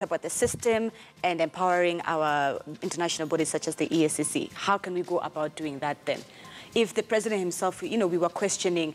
about the system and empowering our international bodies such as the EACC. How can we go about doing that then? If the president himself, we were questioning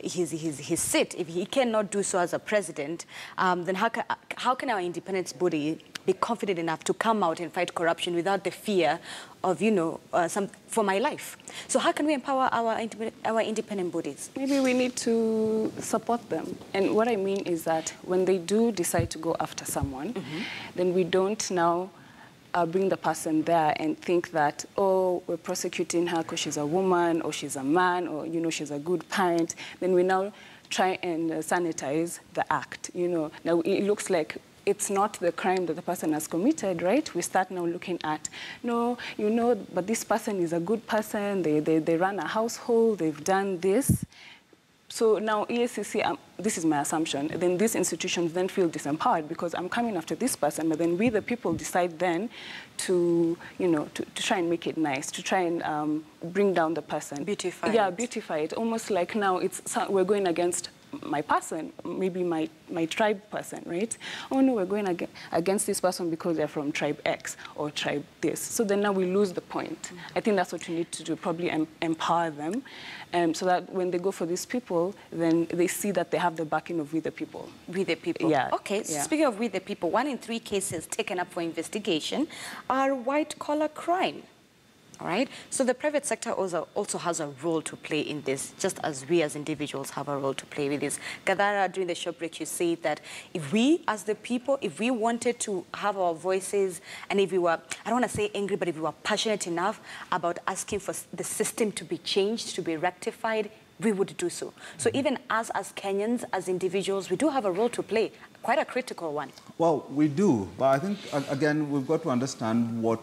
his seat, if he cannot do so as a president, then how can our independent body be confident enough to come out and fight corruption without the fear of, for my life? So how can we empower our independent bodies? Maybe we need to support them. And what I mean is that when they do decide to go after someone, then we don't now bring the person there and think that, oh, we're prosecuting her because she's a woman or she's a man or, she's a good parent. Then we now try and sanitize the act, Now, it looks like it's not the crime that the person has committed, right? We start now looking at, no, but this person is a good person. They run a household. They've done this. So now EACC, this is my assumption, then these institutions then feel disempowered because I'm coming after this person, but then we, the people, decide then to, to try and make it nice, to try and bring down the person. Beautify it. Yeah, beautify it. Almost like now we're going against my person, maybe my tribe person, right? Oh no, we're going against this person because they're from tribe X or tribe this. So then now we lose the point. I think that's what we need to do, probably empower them, so that when they go for these people, then they see that they have the backing of We the People. We the People. Yeah. Okay, so speaking of We the People, 1 in 3 cases taken up for investigation are white-collar crime. All right, so the private sector also has a role to play in this, just as we as individuals have a role to play with this. Gadara, during the short break, you said that if we, as the people, if we wanted to have our voices, and if we were, I don't want to say angry, but if we were passionate enough about asking for the system to be changed, to be rectified, we would do so. So even us as Kenyans, as individuals, we do have a role to play, quite a critical one. Well, we do, but I think, again, we've got to understand what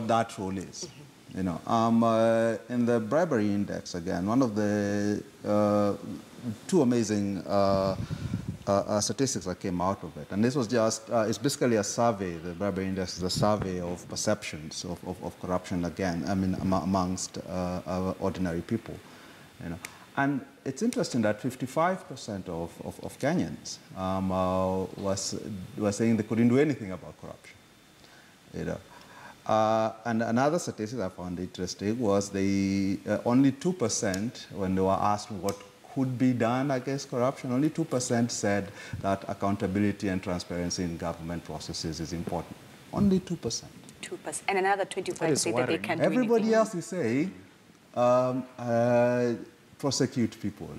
that role is. In the Bribery Index, again, one of the two amazing statistics that came out of it, and this was just, it's basically a survey. The Bribery Index is a survey of perceptions of corruption, again, amongst ordinary people, And it's interesting that 55% of Kenyans were saying they couldn't do anything about corruption, And another statistic I found interesting was only 2%, when they were asked what could be done against corruption, only 2% said that accountability and transparency in government processes is important. Only 2%. 2%. And another 25% say that they can't do Everybody else is saying prosecute people,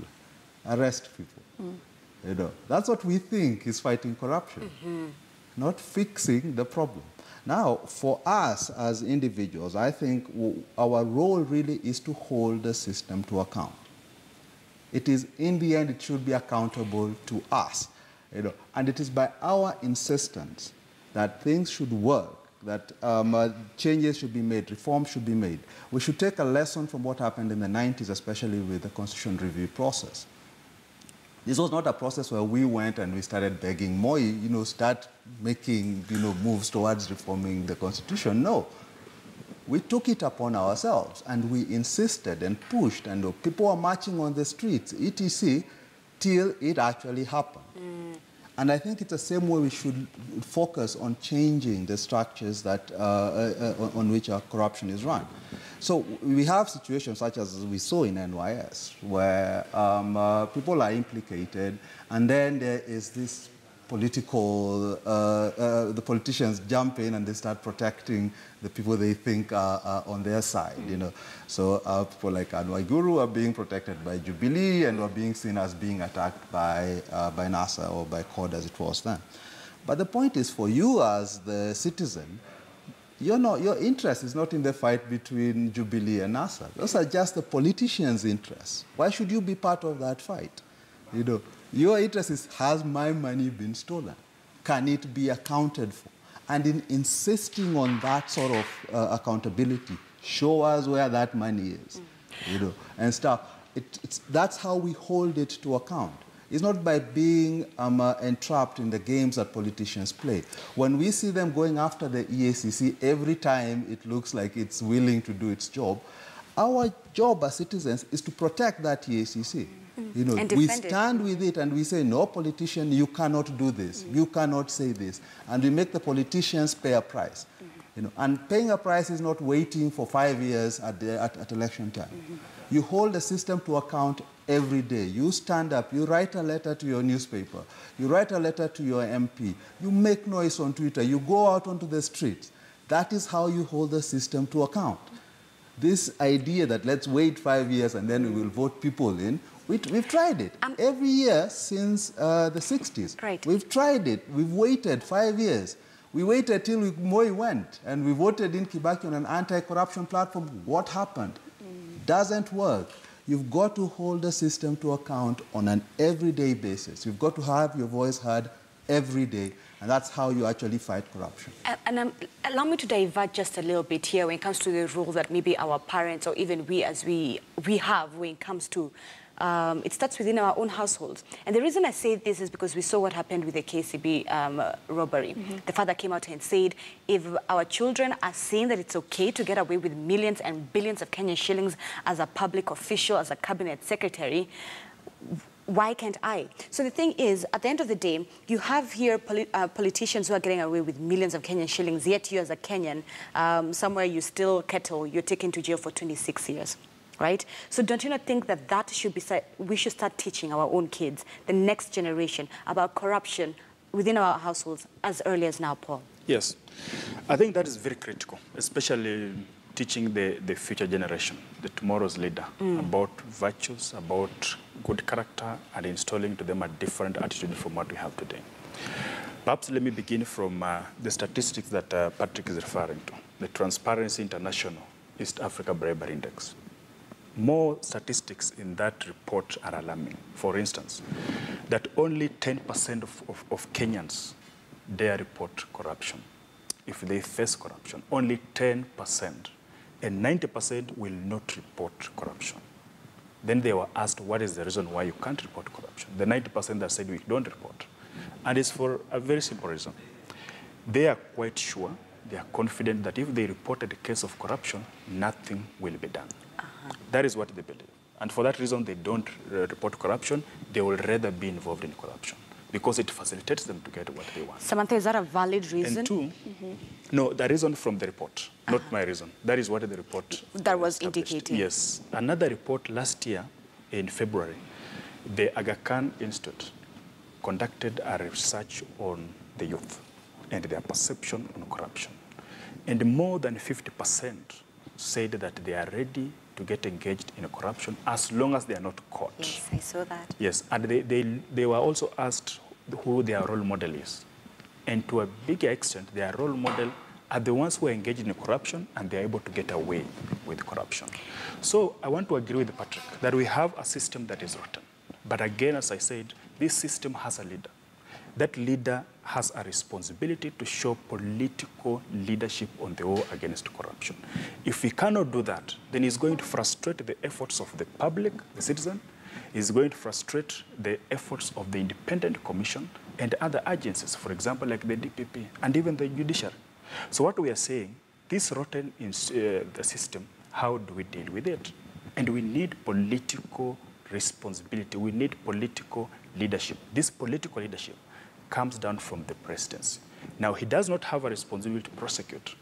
arrest people. That's what we think is fighting corruption, not fixing the problem. Now, for us as individuals, I think our role really is to hold the system to account. It is, in the end, it should be accountable to us. And it is by our insistence that things should work, that changes should be made, reforms should be made. We should take a lesson from what happened in the 90s, especially with the constitution review process. This was not a process where we went and we started begging more, start making, moves towards reforming the constitution. No. We took it upon ourselves and we insisted and pushed, and people were marching on the streets, etc., till it actually happened. And I think it's the same way we should focus on changing the structures that, on which our corruption is run. So we have situations such as we saw in NYS, where people are implicated, and then there is this political, the politicians jump in and they start protecting the people they think are on their side, So people like Anwar Guru are being protected by Jubilee and are being seen as being attacked by NASA or by CORD as it was then. But the point is, for you as the citizen, your interest is not in the fight between Jubilee and NASA. Those are just the politicians' interests. Why should you be part of that fight? Your interest is, has my money been stolen? Can it be accounted for? And in insisting on that sort of accountability, show us where that money is, and stuff. That's how we hold it to account. It's not by being entrapped in the games that politicians play. When we see them going after the EACC every time it looks like it's willing to do its job, our job as citizens is to protect that EACC. You know, And we defend it. stand with it and we say, no, politician, you cannot do this. You cannot say this. And we make the politicians pay a price. You know, and paying a price is not waiting for 5 years at election time. You hold the system to account every day. You stand up, you write a letter to your newspaper, you write a letter to your MP, you make noise on Twitter, you go out onto the streets. That is how you hold the system to account. This idea that let's wait 5 years and then we will vote people in, we've tried it. Every year since the 60s. Right. We've tried it. We've waited 5 years. We waited till Moi went, and we voted in Kibaki on an anti-corruption platform. What happened? Doesn't work. You've got to hold the system to account on an everyday basis. You've got to have your voice heard every day, and that's how you actually fight corruption. And allow me to divert just a little bit here when it comes to the role that maybe our parents or even we as we have when it comes to it starts within our own households. And the reason I say this is because we saw what happened with the KCB robbery. The father came out and said, if our children are saying that it's okay to get away with millions and billions of Kenyan shillings as a public official, as a cabinet secretary, why can't I? So the thing is, at the end of the day, you have here politicians who are getting away with millions of Kenyan shillings, yet you as a Kenyan, somewhere you steal cattle, you're taken to jail for 26 years. Right? So don't you not think that that should be, we should start teaching our own kids, the next generation, about corruption within our households as early as now, Paul? Yes. I think that is very critical, especially teaching the future generation, the tomorrow's leader, about virtues, about good character, and installing to them a different attitude from what we have today. Perhaps let me begin from the statistics that Patrick is referring to, the Transparency International East Africa Bribery Index. More statistics in that report are alarming. For instance, that only 10% of Kenyans dare report corruption. If they face corruption, only 10%. And 90% will not report corruption. Then they were asked, what is the reason why you can't report corruption? The 90% that said we don't report. And it's for a very simple reason. They are quite sure, they are confident that if they reported a case of corruption, nothing will be done. That is what they believe. And for that reason, they don't report corruption. They will rather be involved in corruption because it facilitates them to get what they want. Samantha, is that a valid reason? And two, no, the reason from the report, not my reason. That is what the report that was established. indicating. Yes. Another report last year in February, the Aga Khan Institute conducted a research on the youth and their perception on corruption. And more than 50% said that they are ready to get engaged in corruption as long as they are not caught. Yes, I saw that. Yes, and they were also asked who their role model is. And to a bigger extent, their role model are the ones who are engaged in corruption and they are able to get away with corruption. So I want to agree with Patrick that we have a system that is rotten. But again, as I said, this system has a leader. That leader has a responsibility to show political leadership on the war against corruption. If he cannot do that, then he's going to frustrate the efforts of the public, the citizen. He's going to frustrate the efforts of the Independent Commission and other agencies, for example, like the DPP and even the judiciary. So what we are saying, this rotten in the system, how do we deal with it? And we need political responsibility. We need political leadership. This political leadership comes down from the presidency. Now, he does not have a responsibility to prosecute,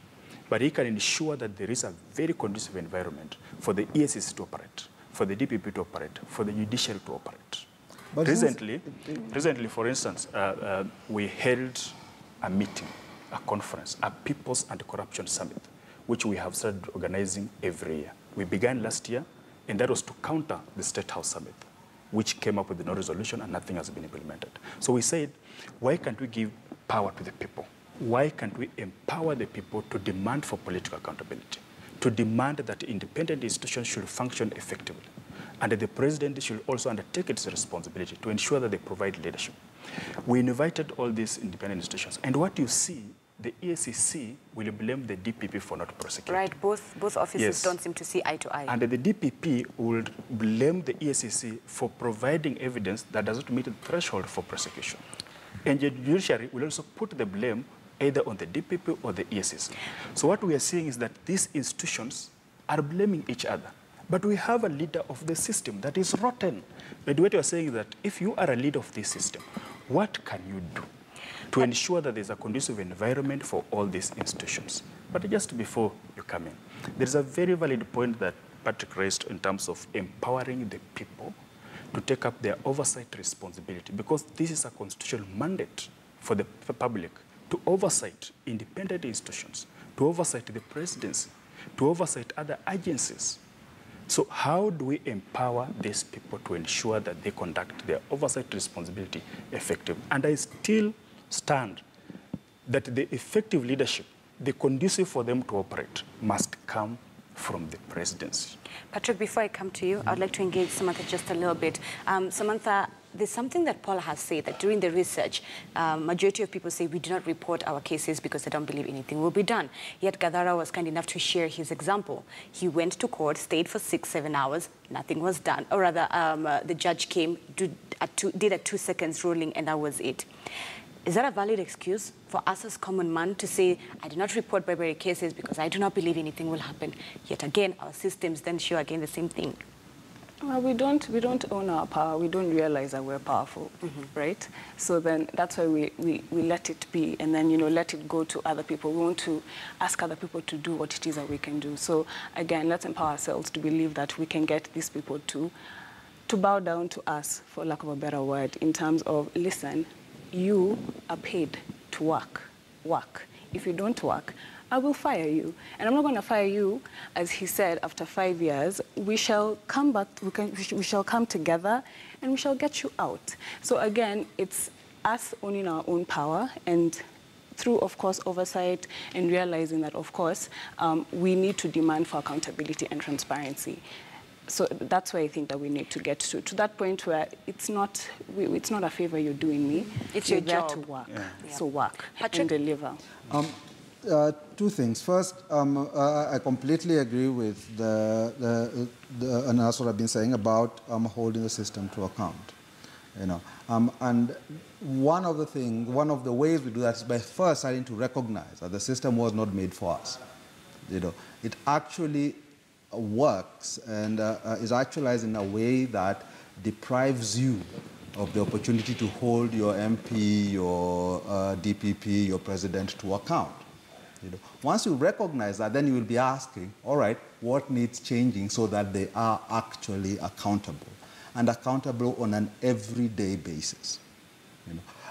but he can ensure that there is a very conducive environment for the EACC to operate, for the DPP to operate, for the judiciary to operate. But recently, for instance, we held a meeting, a conference, a People's Anti-Corruption Summit, which we have started organizing every year. We began last year, and that was to counter the State House Summit, which came up with no resolution and nothing has been implemented. So we said, why can't we give power to the people? Why can't we empower the people to demand for political accountability, to demand that independent institutions should function effectively, and that the president should also undertake its responsibility to ensure that they provide leadership? We invited all these independent institutions, and what you see, the EACC will blame the DPP for not prosecuting. Right, both offices don't seem to see eye to eye. And the DPP will blame the EACC for providing evidence that does not meet the threshold for prosecution. And the judiciary will also put the blame either on the DPP or the EACC. So what we are seeing is that these institutions are blaming each other. But we have a leader of the system that is rotten. But what you're saying is that if you are a leader of this system, what can you do to ensure that there's a conducive environment for all these institutions? But just before you come in, there's a very valid point that Patrick raised in terms of empowering the people to take up their oversight responsibility, because this is a constitutional mandate for the public to oversight independent institutions, to oversight the presidency, to oversight other agencies. So how do we empower these people to ensure that they conduct their oversight responsibility effectively? And I still stand that the effective leadership, the conducive for them to operate, must come from the presidency. Patrick, before I come to you, I'd like to engage Samantha just a little bit. Samantha, there's something that Paula has said, that during the research, majority of people say we do not report our cases because they don't believe anything will be done. Yet Gadara was kind enough to share his example. He went to court, stayed for 6-7 hours, nothing was done. Or rather, the judge came, did a 2-second ruling, and that was it. Is that a valid excuse for us as common man to say, I do not report bribery cases because I do not believe anything will happen? Yet again, our systems then show again the same thing. Well, we don't own our power. We don't realize that we're powerful, right? So then that's why we let it be, and then, let it go to other people. We want to ask other people to do what it is that we can do. So again, let's empower ourselves to believe that we can get these people to bow down to us, for lack of a better word, in terms of, listen, you are paid to work. If you don't work, I will fire you. And I'm not going to fire you, as he said, after 5 years. We shall come back, we shall come together, and we shall get you out. So again, it's us owning our own power, and through, of course, oversight, and realizing that, of course, we need to demand for accountability and transparency. So that's where I think that we need to get to that point where it's not a favor you're doing me. It's your job. There to work. Yeah. So work Patrick? and deliver. Two things. First, I completely agree with and that's what I've been saying about holding the system to account. And one of the ways we do that is by first starting to recognize that the system was not made for us. It actually works and is actualized in a way that deprives you of the opportunity to hold your MP, your DPP, your president to account. Once you recognize that, then you will be asking, all right, what needs changing so that they are actually accountable, and accountable on an everyday basis.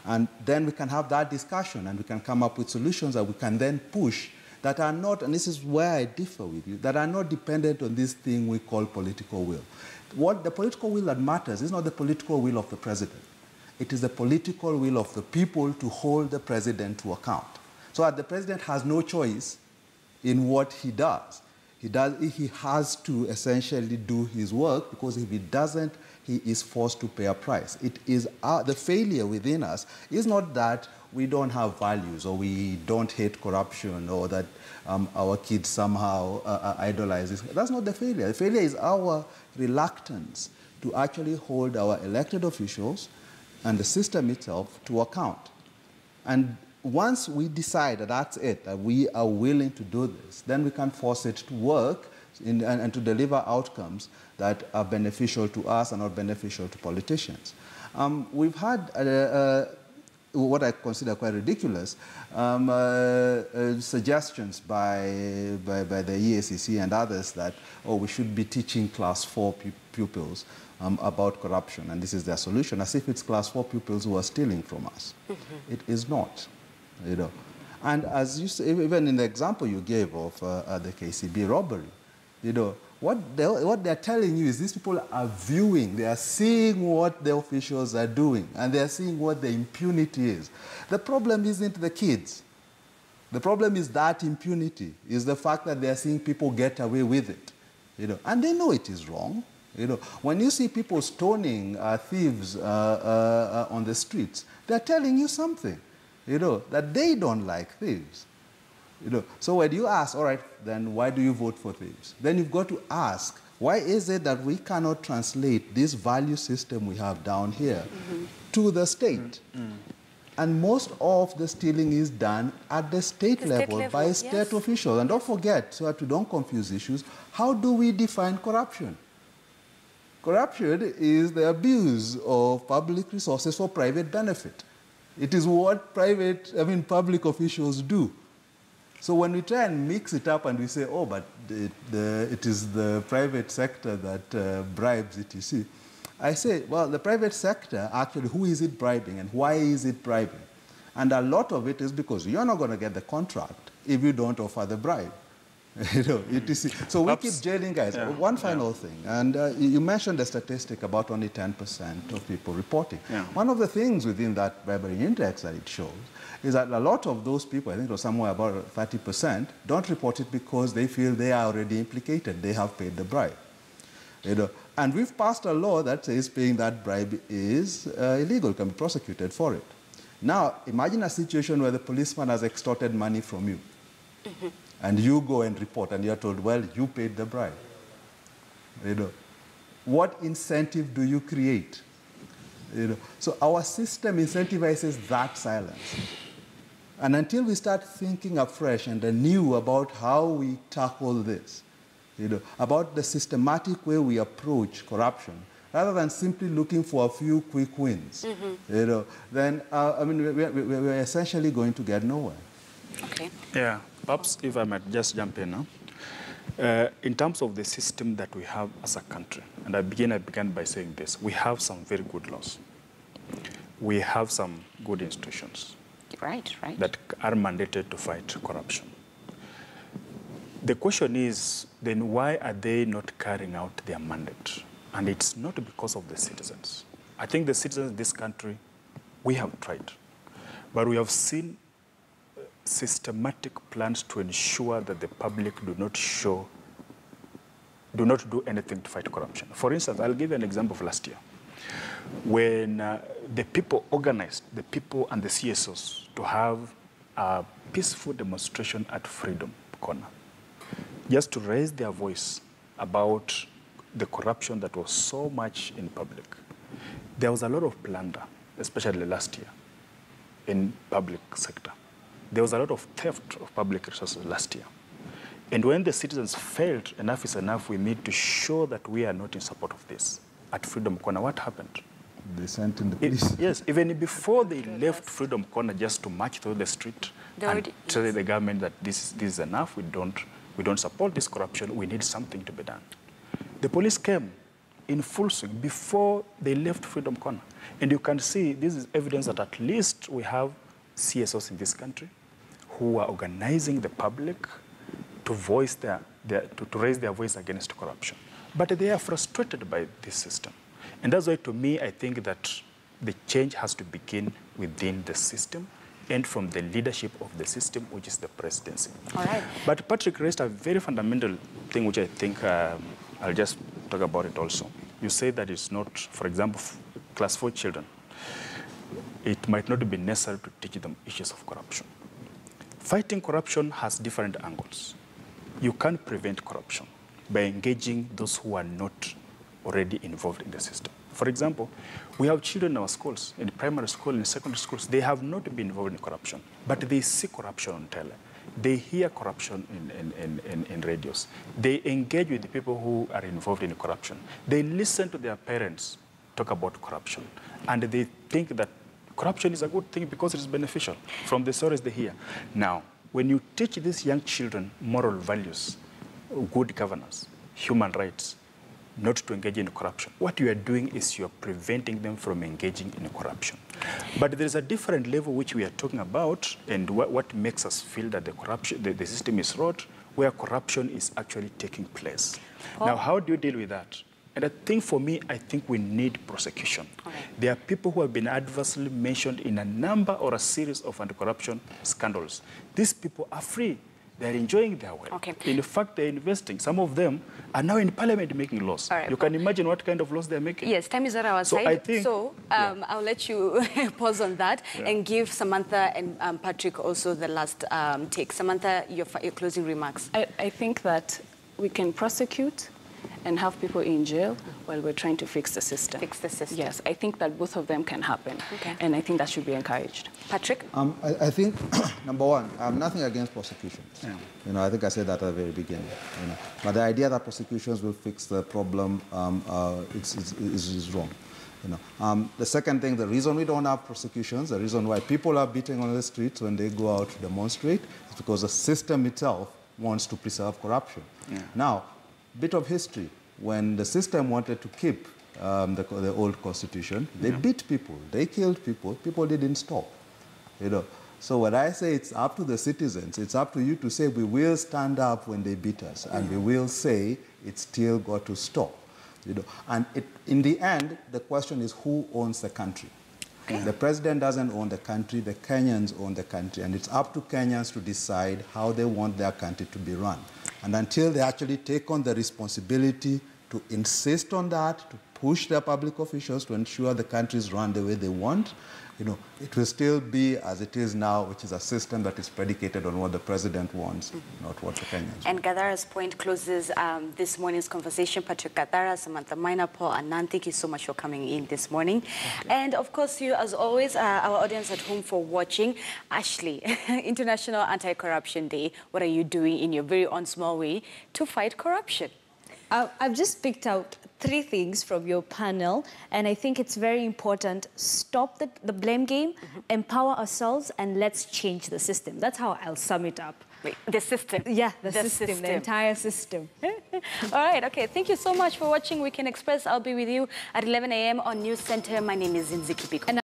And then we can have that discussion, and we can come up with solutions that we can then push that are not, and this is where I differ with you, that are not dependent on this thing we call political will. What the political will that matters is not the political will of the president. It is the political will of the people to hold the president to account. So that the president has no choice in what he does. He has to essentially do his work, because if he doesn't, he is forced to pay a price. It is the failure within us is not that we don't have values, or we don't hate corruption, or that our kids somehow idolize this. That's not the failure. The failure is our reluctance to actually hold our elected officials and the system itself to account. And once we decide that that's it, that we are willing to do this, then we can force it to work and to deliver outcomes that are beneficial to us and not beneficial to politicians. We've had what I consider quite ridiculous suggestions by the EACC and others that, we should be teaching class 4 pupils about corruption, and this is their solution, as if it's class 4 pupils who are stealing from us. It is not. And as you say, even in the example you gave of the KCB robbery, what they're telling you is these people are viewing, they are seeing what the officials are doing, and they are seeing what the impunity is. The problem isn't the kids. The problem is that impunity, is the fact that they are seeing people get away with it. And they know it is wrong. When you see people stoning thieves on the streets, they're telling you something. That they don't like thieves. So when you ask, all right, then why do you vote for thieves? Then you've got to ask, why is it that we cannot translate this value system we have down here to the state? And most of the stealing is done at the state level by state officials. And don't forget, so that we don't confuse issues, how do we define corruption? Corruption is the abuse of public resources for private benefit. It is what public officials do. So when we try and mix it up and we say, oh, but it is the private sector that bribes etc., I say, well, the private sector, actually, who is it bribing and why is it bribing? And a lot of it is because you're not going to get the contract if you don't offer the bribe. So we keep jailing guys. Yeah. One final thing, and you mentioned the statistic about only 10% of people reporting. Yeah. One of the things within that bribery index that it shows is that a lot of those people, I think it was somewhere about 30%, don't report it because they feel they are already implicated. They have paid the bribe. And we've passed a law that says paying that bribe is illegal, can be prosecuted for it. Now, imagine a situation where the policeman has extorted money from you. Mm-hmm. And you go and report, and you're told, well, you paid the bribe. What incentive do you create? So our system incentivizes that silence. And until we start thinking afresh and anew about how we tackle this, about the systematic way we approach corruption, rather than simply looking for a few quick wins, mm-hmm. Then, we're essentially going to get nowhere. Okay. Yeah, perhaps if I might just jump in now. In terms of the system that we have as a country, and I began by saying this, we have some very good laws. We have some good institutions. Right. That are mandated to fight corruption. The question is, then why are they not carrying out their mandate? And it's not because of the citizens. I think the citizens in this country, we have tried. But we have seen systematic plans to ensure that the public do not do anything to fight corruption. For instance, I'll give you an example of last year. When the people organized, the people and the CSOs, to have a peaceful demonstration at Freedom Corner, just to raise their voice about the corruption that was so much in public. There was a lot of plunder, especially last year, in public sector. There was a lot of theft of public resources last year. And when the citizens felt enough is enough, we need to show that we are not in support of this. At Freedom Corner, what happened? They sent in the police. Yes, even before they left Freedom Corner just to march through the street and tell the government that this is enough, we don't support this corruption, we need something to be done. The police came in full swing before they left Freedom Corner. And you can see this is evidence that at least we have CSOs in this country who are organizing the public to voice to raise their voice against corruption. But they are frustrated by this system. And that's why, to me, I think that the change has to begin within the system and from the leadership of the system, which is the presidency. All right. But Patrick raised a very fundamental thing, which I think I'll just talk about it also. You say that it's not, for example, class 4 children, it might not be necessary to teach them issues of corruption. Fighting corruption has different angles. You can't prevent corruption by engaging those who are not already involved in the system. For example, we have children in our schools, in primary school, in secondary schools, they have not been involved in corruption, but they see corruption on tele. They hear corruption in radios. They engage with the people who are involved in corruption. They listen to their parents talk about corruption, and they think that corruption is a good thing because it is beneficial from the stories they hear. Now, when you teach these young children moral values, good governance, human rights, not to engage in corruption, what you are doing is you are preventing them from engaging in corruption. But there is a different level which we are talking about, and what makes us feel that the system is rot, where corruption is actually taking place. Oh. Now, how do you deal with that? And I think for me, I think we need prosecution. Okay. There are people who have been adversely mentioned in a number or a series of anti-corruption scandals. These people are free. They're enjoying their work. Okay. In fact, they're investing. Some of them are now in parliament making laws. Right, you can imagine what kind of laws they're making. Yes, time is at our side. I think, I'll let you pause on that and give Samantha and Patrick also the last take. Samantha, your closing remarks. I think that we can prosecute, and have people in jail while we're trying to fix the system. Fix the system. Yes, I think that both of them can happen. Okay. And I think that should be encouraged. Patrick? I think, number one, nothing against prosecutions. Yeah. You know, I think I said that at the very beginning. You know, but the idea that prosecutions will fix the problem is wrong. You know, the second thing, the reason we don't have prosecutions, the reason why people are beating on the streets when they go out to demonstrate, is because the system itself wants to preserve corruption. Yeah. Now, bit of history. When the system wanted to keep the old constitution, they beat people, they killed people, people didn't stop. You know. So when I say it's up to the citizens, it's up to you to say we will stand up when they beat us, and we will say it's still got to stop. You know, and in the end, the question is who owns the country? Okay. The president doesn't own the country, the Kenyans own the country, and it's up to Kenyans to decide how they want their country to be run. And until they actually take on the responsibility to insist on that, to push their public officials to ensure the country is run the way they want, you know, it will still be as it is now, which is a system that is predicated on what the president wants, not what the Kenyans want. And Gadara's point closes this morning's conversation. Patrick Gadara, Samantha Maina, Paul, and Nan, thank you so much for coming in this morning. And of course, you, as always, our audience at home for watching. Ashley, International Anti-Corruption Day, what are you doing in your very own small way to fight corruption? I've just picked out 3 things from your panel, and I think it's very important. Stop the blame game, empower ourselves, and let's change the system. That's how I'll sum it up. Wait, the system? Yeah, the system, the entire system. All right, okay. Thank you so much for watching Weekend Express. I'll be with you at 11 a.m. on News Center. My name is Zinzi Kipiko.